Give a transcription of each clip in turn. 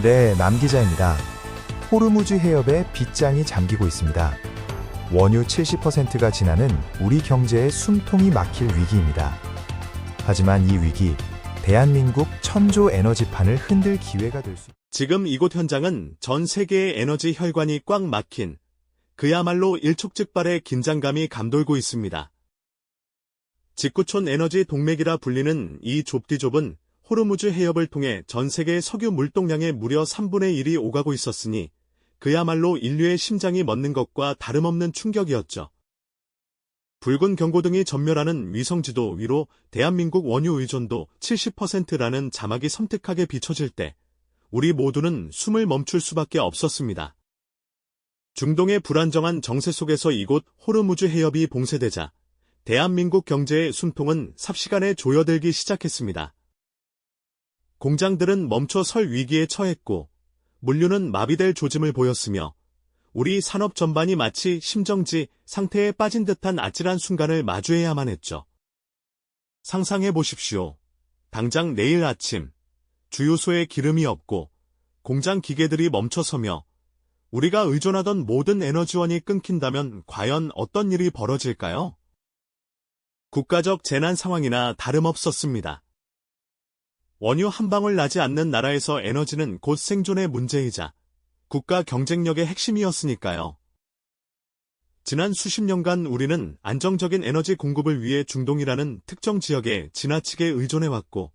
네, 남 기자입니다. 호르무즈 해협에 빗장이 잠기고 있습니다. 원유 70%가 지나는 우리 경제의 숨통이 막힐 위기입니다. 하지만 이 위기, 대한민국 천조 에너지판을 흔들 기회가 될 수 있습니다. 지금 이곳 현장은 전 세계의 에너지 혈관이 꽉 막힌 그야말로 일촉즉발의 긴장감이 감돌고 있습니다. 직구촌 에너지 동맥이라 불리는 이 좁디좁은 호르무즈 해협을 통해 전 세계 석유 물동량의 무려 3분의 1이 오가고 있었으니 그야말로 인류의 심장이 멎는 것과 다름없는 충격이었죠. 붉은 경고등이 전멸하는 위성지도 위로 대한민국 원유 의존도 70%라는 자막이 섬뜩하게 비춰질 때 우리 모두는 숨을 멈출 수밖에 없었습니다. 중동의 불안정한 정세 속에서 이곳 호르무즈 해협이 봉쇄되자 대한민국 경제의 숨통은 삽시간에 조여들기 시작했습니다. 공장들은 멈춰 설 위기에 처했고 물류는 마비될 조짐을 보였으며 우리 산업 전반이 마치 심정지 상태에 빠진 듯한 아찔한 순간을 마주해야만 했죠. 상상해 보십시오. 당장 내일 아침 주유소에 기름이 없고 공장 기계들이 멈춰서며 우리가 의존하던 모든 에너지원이 끊긴다면 과연 어떤 일이 벌어질까요? 국가적 재난 상황이나 다름없었습니다. 원유 한 방울 나지 않는 나라에서 에너지는 곧 생존의 문제이자 국가 경쟁력의 핵심이었으니까요. 지난 수십 년간 우리는 안정적인 에너지 공급을 위해 중동이라는 특정 지역에 지나치게 의존해왔고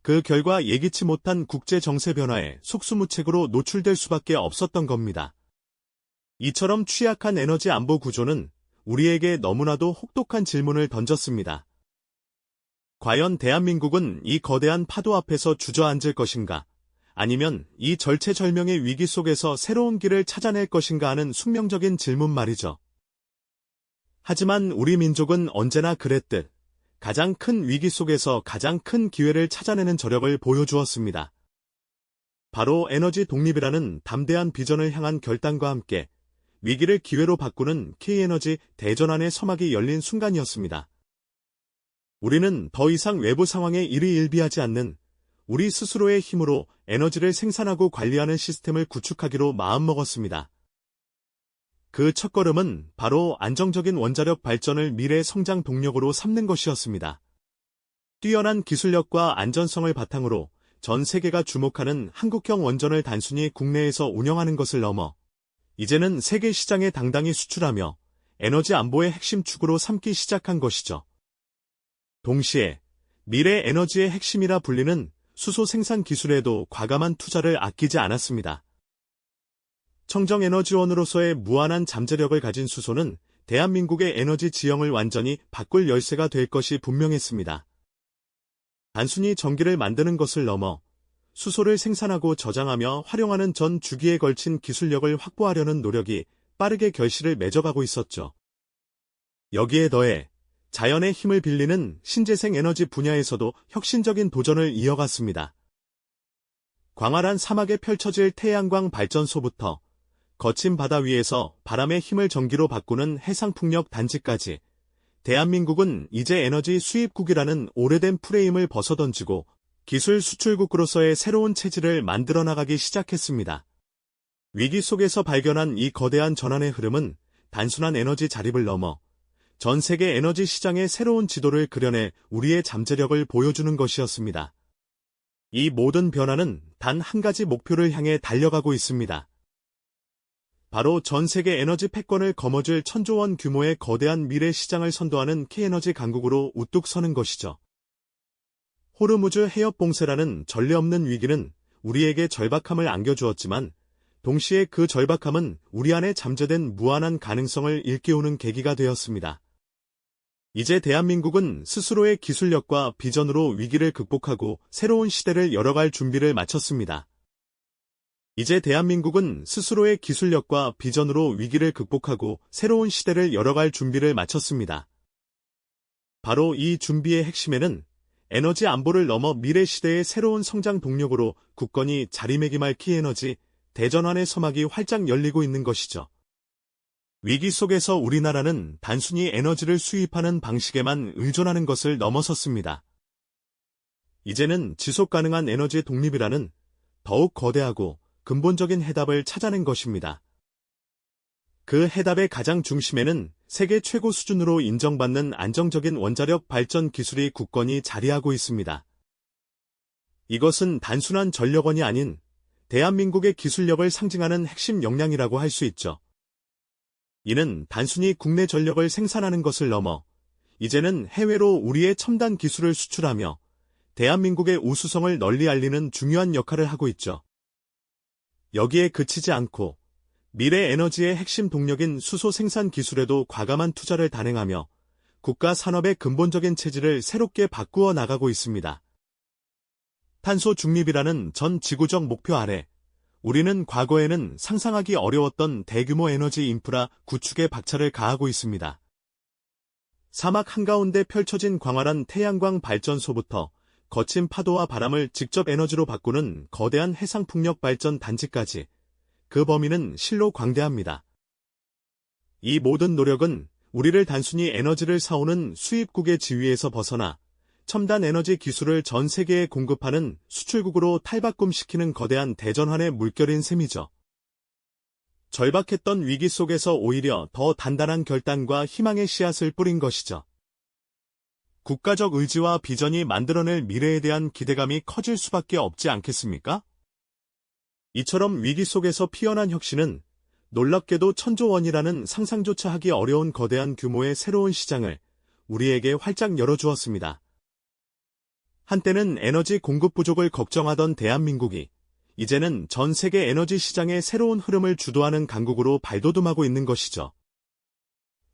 그 결과 예기치 못한 국제 정세 변화에 속수무책으로 노출될 수밖에 없었던 겁니다. 이처럼 취약한 에너지 안보 구조는 우리에게 너무나도 혹독한 질문을 던졌습니다. 과연 대한민국은 이 거대한 파도 앞에서 주저앉을 것인가? 아니면 이 절체절명의 위기 속에서 새로운 길을 찾아낼 것인가 하는 숙명적인 질문 말이죠. 하지만 우리 민족은 언제나 그랬듯 가장 큰 위기 속에서 가장 큰 기회를 찾아내는 저력을 보여주었습니다. 바로 에너지 독립이라는 담대한 비전을 향한 결단과 함께 위기를 기회로 바꾸는 K에너지 대전환의 서막이 열린 순간이었습니다. 우리는 더 이상 외부 상황에 일희일비하지 않는 우리 스스로의 힘으로 에너지를 생산하고 관리하는 시스템을 구축하기로 마음먹었습니다. 그 첫걸음은 바로 안정적인 원자력 발전을 미래 성장 동력으로 삼는 것이었습니다. 뛰어난 기술력과 안전성을 바탕으로 전 세계가 주목하는 한국형 원전을 단순히 국내에서 운영하는 것을 넘어 이제는 세계 시장에 당당히 수출하며 에너지 안보의 핵심 축으로 삼기 시작한 것이죠. 동시에 미래 에너지의 핵심이라 불리는 수소 생산 기술에도 과감한 투자를 아끼지 않았습니다. 청정에너지원으로서의 무한한 잠재력을 가진 수소는 대한민국의 에너지 지형을 완전히 바꿀 열쇠가 될 것이 분명했습니다. 단순히 전기를 만드는 것을 넘어 수소를 생산하고 저장하며 활용하는 전 주기에 걸친 기술력을 확보하려는 노력이 빠르게 결실을 맺어가고 있었죠. 여기에 더해 자연의 힘을 빌리는 신재생 에너지 분야에서도 혁신적인 도전을 이어갔습니다. 광활한 사막에 펼쳐질 태양광 발전소부터 거친 바다 위에서 바람의 힘을 전기로 바꾸는 해상풍력 단지까지 대한민국은 이제 에너지 수입국이라는 오래된 프레임을 벗어던지고 기술 수출국으로서의 새로운 체질을 만들어 나가기 시작했습니다. 위기 속에서 발견한 이 거대한 전환의 흐름은 단순한 에너지 자립을 넘어 전 세계 에너지 시장의 새로운 지도를 그려내 우리의 잠재력을 보여주는 것이었습니다. 이 모든 변화는 단 한 가지 목표를 향해 달려가고 있습니다. 바로 전 세계 에너지 패권을 거머쥘 천조원 규모의 거대한 미래 시장을 선도하는 K에너지 강국으로 우뚝 서는 것이죠. 호르무즈 해협 봉쇄라는 전례 없는 위기는 우리에게 절박함을 안겨주었지만 동시에 그 절박함은 우리 안에 잠재된 무한한 가능성을 일깨우는 계기가 되었습니다. 이제 대한민국은 스스로의 기술력과 비전으로 위기를 극복하고 새로운 시대를 열어갈 준비를 마쳤습니다. 이제 대한민국은 스스로의 기술력과 비전으로 위기를 극복하고 새로운 시대를 열어갈 준비를 마쳤습니다. 바로 이 준비의 핵심에는 에너지 안보를 넘어 미래 시대의 새로운 성장 동력으로 굳건히 자리매김할 K에너지 대전환의 서막이 활짝 열리고 있는 것이죠. 위기 속에서 우리나라는 단순히 에너지를 수입하는 방식에만 의존하는 것을 넘어섰습니다. 이제는 지속가능한 에너지 독립이라는 더욱 거대하고 근본적인 해답을 찾아낸 것입니다. 그 해답의 가장 중심에는 세계 최고 수준으로 인정받는 안정적인 원자력 발전 기술이 굳건히 자리하고 있습니다. 이것은 단순한 전력원이 아닌 대한민국의 기술력을 상징하는 핵심 역량이라고 할 수 있죠. 이는 단순히 국내 전력을 생산하는 것을 넘어 이제는 해외로 우리의 첨단 기술을 수출하며 대한민국의 우수성을 널리 알리는 중요한 역할을 하고 있죠. 여기에 그치지 않고 미래 에너지의 핵심 동력인 수소 생산 기술에도 과감한 투자를 단행하며 국가 산업의 근본적인 체질을 새롭게 바꾸어 나가고 있습니다. 탄소 중립이라는 전 지구적 목표 아래 우리는 과거에는 상상하기 어려웠던 대규모 에너지 인프라 구축에 박차를 가하고 있습니다. 사막 한가운데 펼쳐진 광활한 태양광 발전소부터 거친 파도와 바람을 직접 에너지로 바꾸는 거대한 해상풍력 발전 단지까지 그 범위는 실로 광대합니다. 이 모든 노력은 우리를 단순히 에너지를 사오는 수입국의 지위에서 벗어나 첨단 에너지 기술을 전 세계에 공급하는 수출국으로 탈바꿈시키는 거대한 대전환의 물결인 셈이죠. 절박했던 위기 속에서 오히려 더 단단한 결단과 희망의 씨앗을 뿌린 것이죠. 국가적 의지와 비전이 만들어낼 미래에 대한 기대감이 커질 수밖에 없지 않겠습니까? 이처럼 위기 속에서 피어난 혁신은 놀랍게도 천조 원이라는 상상조차 하기 어려운 거대한 규모의 새로운 시장을 우리에게 활짝 열어주었습니다. 한때는 에너지 공급 부족을 걱정하던 대한민국이 이제는 전 세계 에너지 시장의 새로운 흐름을 주도하는 강국으로 발돋움하고 있는 것이죠.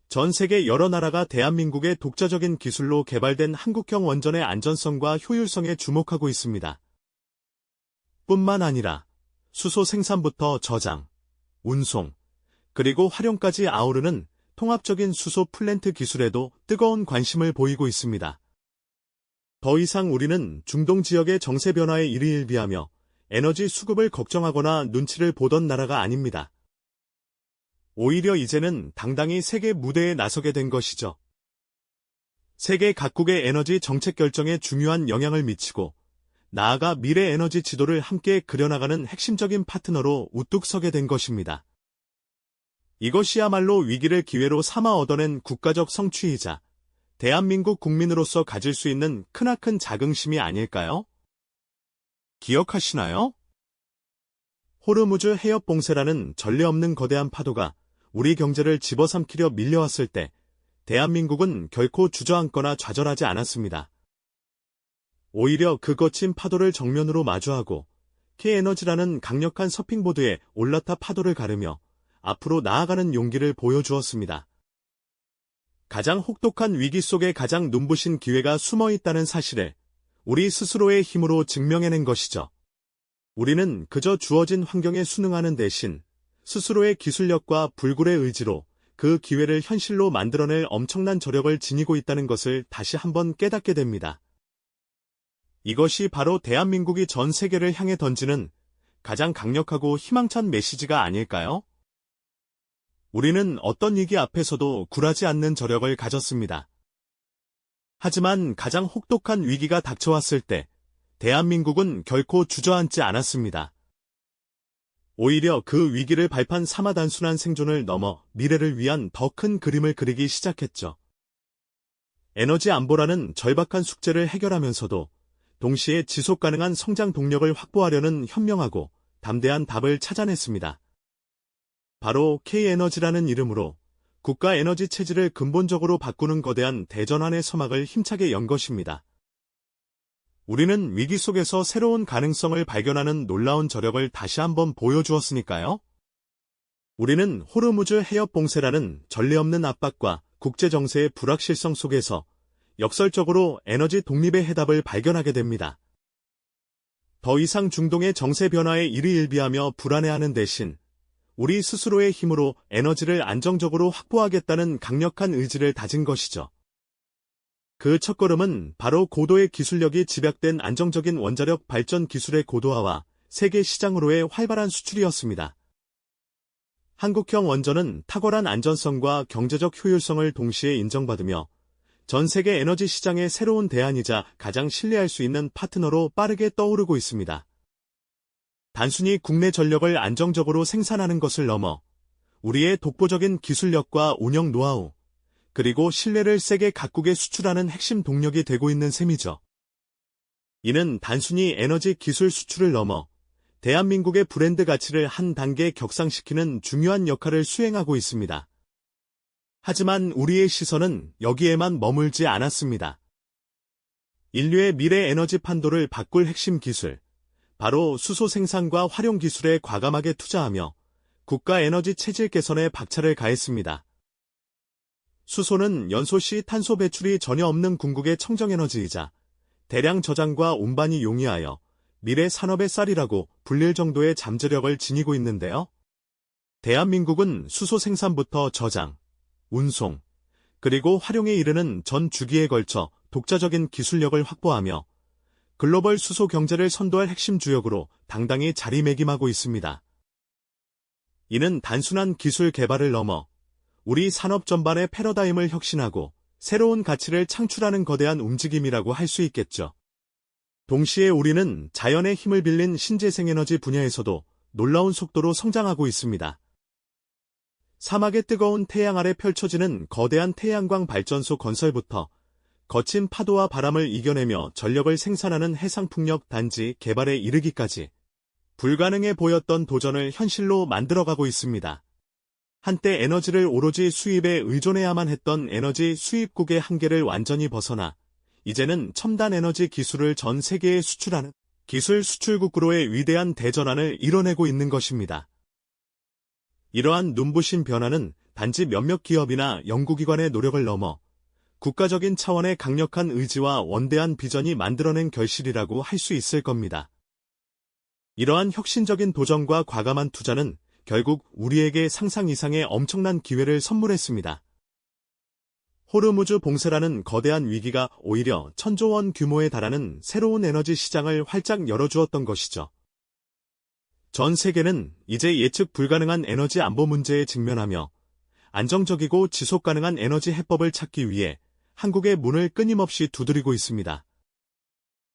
전 세계 여러 나라가 대한민국의 독자적인 기술로 개발된 한국형 원전의 안전성과 효율성에 주목하고 있습니다. 뿐만 아니라 수소 생산부터 저장, 운송, 그리고 활용까지 아우르는 통합적인 수소 플랜트 기술에도 뜨거운 관심을 보이고 있습니다. 더 이상 우리는 중동 지역의 정세 변화에 일희일비하며 에너지 수급을 걱정하거나 눈치를 보던 나라가 아닙니다. 오히려 이제는 당당히 세계 무대에 나서게 된 것이죠. 세계 각국의 에너지 정책 결정에 중요한 영향을 미치고 나아가 미래 에너지 지도를 함께 그려나가는 핵심적인 파트너로 우뚝 서게 된 것입니다. 이것이야말로 위기를 기회로 삼아 얻어낸 국가적 성취이자 대한민국 국민으로서 가질 수 있는 크나큰 자긍심이 아닐까요? 기억하시나요? 호르무즈 해협 봉쇄라는 전례 없는 거대한 파도가 우리 경제를 집어삼키려 밀려왔을 때 대한민국은 결코 주저앉거나 좌절하지 않았습니다. 오히려 그 거친 파도를 정면으로 마주하고 K에너지라는 강력한 서핑보드에 올라타 파도를 가르며 앞으로 나아가는 용기를 보여주었습니다. 가장 혹독한 위기 속에 가장 눈부신 기회가 숨어 있다는 사실을 우리 스스로의 힘으로 증명해낸 것이죠. 우리는 그저 주어진 환경에 순응하는 대신 스스로의 기술력과 불굴의 의지로 그 기회를 현실로 만들어낼 엄청난 저력을 지니고 있다는 것을 다시 한번 깨닫게 됩니다. 이것이 바로 대한민국이 전 세계를 향해 던지는 가장 강력하고 희망찬 메시지가 아닐까요? 우리는 어떤 위기 앞에서도 굴하지 않는 저력을 가졌습니다. 하지만 가장 혹독한 위기가 닥쳐왔을 때 대한민국은 결코 주저앉지 않았습니다. 오히려 그 위기를 발판 삼아 단순한 생존을 넘어 미래를 위한 더 큰 그림을 그리기 시작했죠. 에너지 안보라는 절박한 숙제를 해결하면서도 동시에 지속 가능한 성장 동력을 확보하려는 현명하고 담대한 답을 찾아냈습니다. 바로 K에너지라는 이름으로 국가 에너지 체질을 근본적으로 바꾸는 거대한 대전환의 서막을 힘차게 연 것입니다. 우리는 위기 속에서 새로운 가능성을 발견하는 놀라운 저력을 다시 한번 보여주었으니까요. 우리는 호르무즈 해협 봉쇄라는 전례 없는 압박과 국제 정세의 불확실성 속에서 역설적으로 에너지 독립의 해답을 발견하게 됩니다. 더 이상 중동의 정세 변화에 일희일비하며 불안해하는 대신 우리 스스로의 힘으로 에너지를 안정적으로 확보하겠다는 강력한 의지를 다진 것이죠. 그 첫걸음은 바로 고도의 기술력이 집약된 안정적인 원자력 발전 기술의 고도화와 세계 시장으로의 활발한 수출이었습니다. 한국형 원전은 탁월한 안전성과 경제적 효율성을 동시에 인정받으며 전 세계 에너지 시장의 새로운 대안이자 가장 신뢰할 수 있는 파트너로 빠르게 떠오르고 있습니다. 단순히 국내 전력을 안정적으로 생산하는 것을 넘어 우리의 독보적인 기술력과 운영 노하우, 그리고 신뢰를 세계 각국에 수출하는 핵심 동력이 되고 있는 셈이죠. 이는 단순히 에너지 기술 수출을 넘어 대한민국의 브랜드 가치를 한 단계 격상시키는 중요한 역할을 수행하고 있습니다. 하지만 우리의 시선은 여기에만 머물지 않았습니다. 인류의 미래 에너지 판도를 바꿀 핵심 기술, 바로 수소 생산과 활용 기술에 과감하게 투자하며 국가 에너지 체질 개선에 박차를 가했습니다. 수소는 연소 시 탄소 배출이 전혀 없는 궁극의 청정에너지이자 대량 저장과 운반이 용이하여 미래 산업의 쌀이라고 불릴 정도의 잠재력을 지니고 있는데요. 대한민국은 수소 생산부터 저장, 운송, 그리고 활용에 이르는 전 주기에 걸쳐 독자적인 기술력을 확보하며 글로벌 수소 경제를 선도할 핵심 주역으로 당당히 자리매김하고 있습니다. 이는 단순한 기술 개발을 넘어 우리 산업 전반의 패러다임을 혁신하고 새로운 가치를 창출하는 거대한 움직임이라고 할 수 있겠죠. 동시에 우리는 자연의 힘을 빌린 신재생에너지 분야에서도 놀라운 속도로 성장하고 있습니다. 사막의 뜨거운 태양 아래 펼쳐지는 거대한 태양광 발전소 건설부터 거친 파도와 바람을 이겨내며 전력을 생산하는 해상풍력 단지 개발에 이르기까지 불가능해 보였던 도전을 현실로 만들어가고 있습니다. 한때 에너지를 오로지 수입에 의존해야만 했던 에너지 수입국의 한계를 완전히 벗어나 이제는 첨단 에너지 기술을 전 세계에 수출하는 기술 수출국으로의 위대한 대전환을 이뤄내고 있는 것입니다. 이러한 눈부신 변화는 단지 몇몇 기업이나 연구기관의 노력을 넘어 국가적인 차원의 강력한 의지와 원대한 비전이 만들어낸 결실이라고 할 수 있을 겁니다. 이러한 혁신적인 도전과 과감한 투자는 결국 우리에게 상상 이상의 엄청난 기회를 선물했습니다. 호르무즈 봉쇄라는 거대한 위기가 오히려 1,000조 원 규모에 달하는 새로운 에너지 시장을 활짝 열어주었던 것이죠. 전 세계는 이제 예측 불가능한 에너지 안보 문제에 직면하며 안정적이고 지속 가능한 에너지 해법을 찾기 위해 한국의 문을 끊임없이 두드리고 있습니다.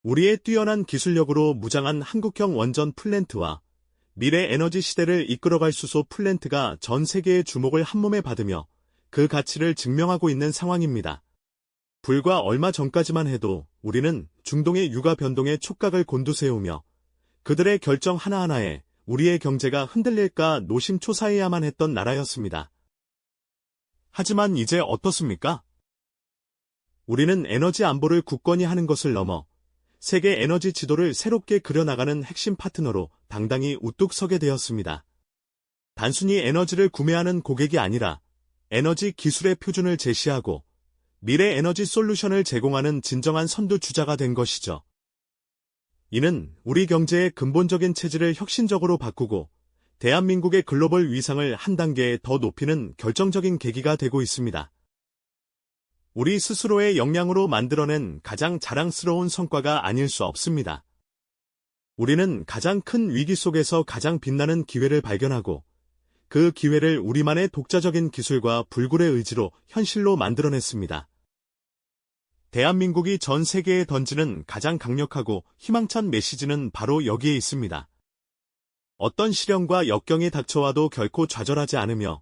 우리의 뛰어난 기술력으로 무장한 한국형 원전 플랜트와 미래 에너지 시대를 이끌어갈 수소 플랜트가 전 세계의 주목을 한몸에 받으며 그 가치를 증명하고 있는 상황입니다. 불과 얼마 전까지만 해도 우리는 중동의 유가 변동에 촉각을 곤두세우며 그들의 결정 하나하나에 우리의 경제가 흔들릴까 노심초사해야만 했던 나라였습니다. 하지만 이제 어떻습니까? 우리는 에너지 안보를 굳건히 하는 것을 넘어 세계 에너지 지도를 새롭게 그려나가는 핵심 파트너로 당당히 우뚝 서게 되었습니다. 단순히 에너지를 구매하는 고객이 아니라 에너지 기술의 표준을 제시하고 미래 에너지 솔루션을 제공하는 진정한 선두주자가 된 것이죠. 이는 우리 경제의 근본적인 체질을 혁신적으로 바꾸고 대한민국의 글로벌 위상을 한 단계 더 높이는 결정적인 계기가 되고 있습니다. 우리 스스로의 역량으로 만들어낸 가장 자랑스러운 성과가 아닐 수 없습니다. 우리는 가장 큰 위기 속에서 가장 빛나는 기회를 발견하고 그 기회를 우리만의 독자적인 기술과 불굴의 의지로 현실로 만들어냈습니다. 대한민국이 전 세계에 던지는 가장 강력하고 희망찬 메시지는 바로 여기에 있습니다. 어떤 시련과 역경이 닥쳐와도 결코 좌절하지 않으며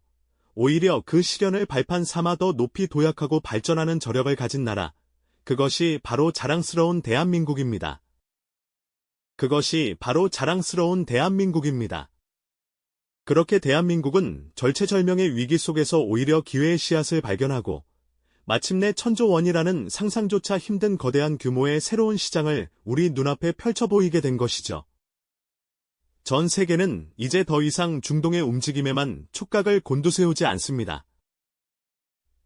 오히려 그 시련을 발판 삼아 더 높이 도약하고 발전하는 저력을 가진 나라, 그것이 바로 자랑스러운 대한민국입니다. 그것이 바로 자랑스러운 대한민국입니다. 그렇게 대한민국은 절체절명의 위기 속에서 오히려 기회의 씨앗을 발견하고 마침내 1,000조 원이라는 상상조차 힘든 거대한 규모의 새로운 시장을 우리 눈앞에 펼쳐 보이게 된 것이죠. 전 세계는 이제 더 이상 중동의 움직임에만 촉각을 곤두세우지 않습니다.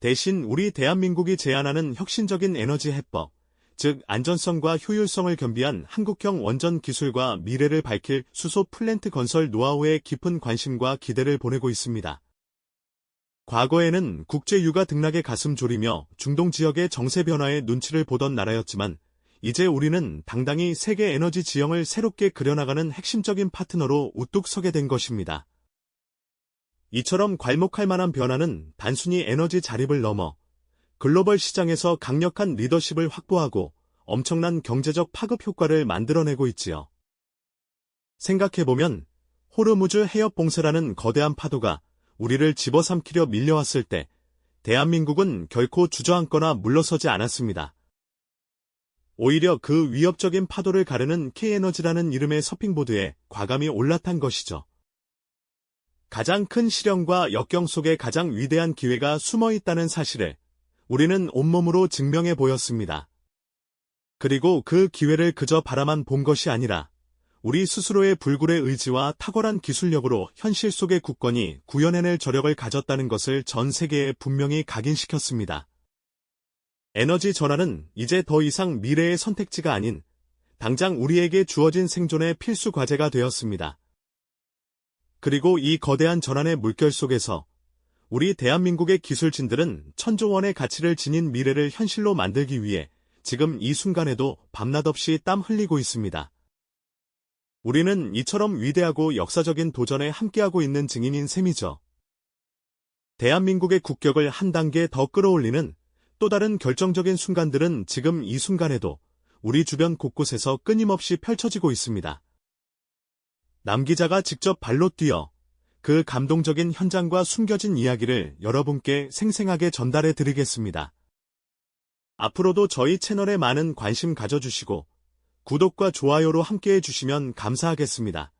대신 우리 대한민국이 제안하는 혁신적인 에너지 해법, 즉 안전성과 효율성을 겸비한 한국형 원전 기술과 미래를 밝힐 수소 플랜트 건설 노하우에 깊은 관심과 기대를 보내고 있습니다. 과거에는 국제유가 등락에 가슴 졸이며 중동 지역의 정세 변화에 눈치를 보던 나라였지만 이제 우리는 당당히 세계 에너지 지형을 새롭게 그려나가는 핵심적인 파트너로 우뚝 서게 된 것입니다. 이처럼 괄목할 만한 변화는 단순히 에너지 자립을 넘어 글로벌 시장에서 강력한 리더십을 확보하고 엄청난 경제적 파급 효과를 만들어내고 있지요. 생각해보면 호르무즈 해협 봉쇄라는 거대한 파도가 우리를 집어삼키려 밀려왔을 때 대한민국은 결코 주저앉거나 물러서지 않았습니다. 오히려 그 위협적인 파도를 가르는 K에너지라는 이름의 서핑보드에 과감히 올라탄 것이죠. 가장 큰 시련과 역경 속에 가장 위대한 기회가 숨어 있다는 사실을 우리는 온몸으로 증명해 보였습니다. 그리고 그 기회를 그저 바라만 본 것이 아니라 우리 스스로의 불굴의 의지와 탁월한 기술력으로 현실 속의 굳건히 구현해낼 저력을 가졌다는 것을 전 세계에 분명히 각인시켰습니다. 에너지 전환은 이제 더 이상 미래의 선택지가 아닌 당장 우리에게 주어진 생존의 필수 과제가 되었습니다. 그리고 이 거대한 전환의 물결 속에서 우리 대한민국의 기술진들은 천조 원의 가치를 지닌 미래를 현실로 만들기 위해 지금 이 순간에도 밤낮 없이 땀 흘리고 있습니다. 우리는 이처럼 위대하고 역사적인 도전에 함께하고 있는 증인인 셈이죠. 대한민국의 국격을 한 단계 더 끌어올리는 또 다른 결정적인 순간들은 지금 이 순간에도 우리 주변 곳곳에서 끊임없이 펼쳐지고 있습니다. 남 기자가 직접 발로 뛰어 그 감동적인 현장과 숨겨진 이야기를 여러분께 생생하게 전달해 드리겠습니다. 앞으로도 저희 채널에 많은 관심 가져주시고 구독과 좋아요로 함께해 주시면 감사하겠습니다.